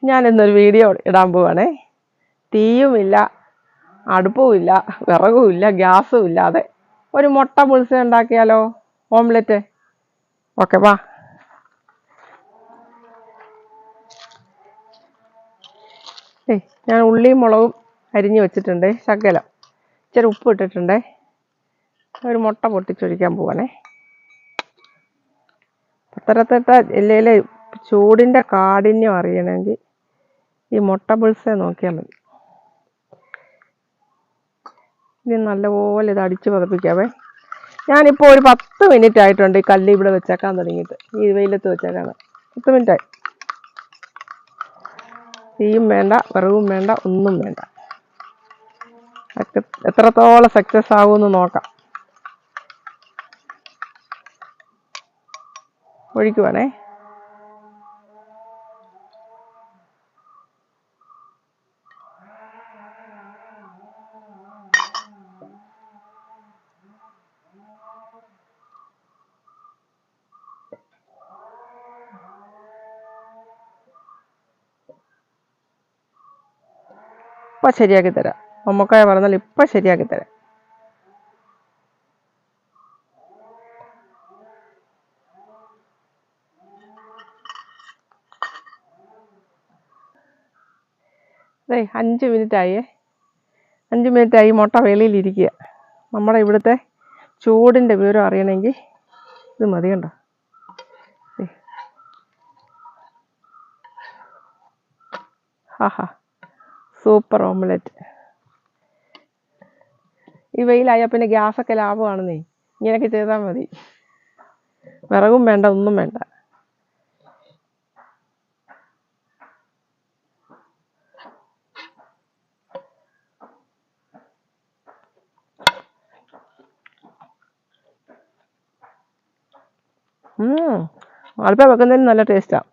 ഞാനിന്നൊരു video ഇടാൻ പോവാണേ. തീയുമില്ല, അടുപ്പുമില്ല, വിറകുമില്ല, ഗ്യാസും ഇല്ലാതെ ഒരു മുട്ട പുളിസ ഉണ്ടാക്കിയാലോ? ഓംലെറ്റ്. ഓക്കെ വാ. ഞാൻ ഉള്ളിയും മുളകും അരിഞ്ഞ് വെച്ചിട്ടുണ്ട്. ശകലം ഇച്ചിരി ഉപ്പ് ഇട്ടിട്ടുണ്ട്. ഒരു മുട്ട പൊട്ടിച്ചൊഴിക്കാൻ പോവാണേ. പത്തനംതിട്ട ജില്ലയിലെ ചൂടിൻ്റെ കാഠിന്യം അറിയണമെങ്കിൽ ഈ മുട്ട പുളിസ നോക്കിയാൽ മതി. ഇനി നല്ലപോലെ ഇത് അടിച്ച് പതപ്പിക്കാവേ. ഞാനിപ്പോൾ ഒരു 10 മിനിറ്റ് ആയിട്ടുണ്ട് ഈ കല്ല് ഇവിടെ വെച്ചേക്കാൻ തുടങ്ങിയിട്ട്. ഈ വെയിലത്ത് വെച്ചേക്കാണ്. 10 മിനിറ്റായി. തീയും വേണ്ട, വിറകും വേണ്ട, ഒന്നും വേണ്ട. എത്രത്തോളം സക്സസ് ആകുമെന്ന് നോക്കാം. ഒഴിക്കുവാണേ. ഇപ്പം ശരിയാക്കി തരാം. മമ്മക്കായ പറഞ്ഞാൽ ഇപ്പം ശരിയാക്കി തരാം. അതെ, 5 മിനിറ്റായേ. 5 മിനിറ്റായി. മുട്ട വെളിയിലിരിക്കുക. നമ്മുടെ ഇവിടുത്തെ ചൂടിൻ്റെ വിവരം അറിയണമെങ്കിൽ ഇത് മതി. കണ്ടോ? ഹാ, സൂപ്പർ ഓംലെറ്റ്. ഈ വെയിലായാൽ പിന്നെ ഗ്യാസൊക്കെ ലാഭമാണെന്നേ. ഇങ്ങനെയൊക്കെ ചെയ്താൽ മതി. വിറകും വേണ്ട, ഒന്നും വേണ്ട. അടുപ്പ വെക്കുന്നതിന് നല്ല ടേസ്റ്റാണ്.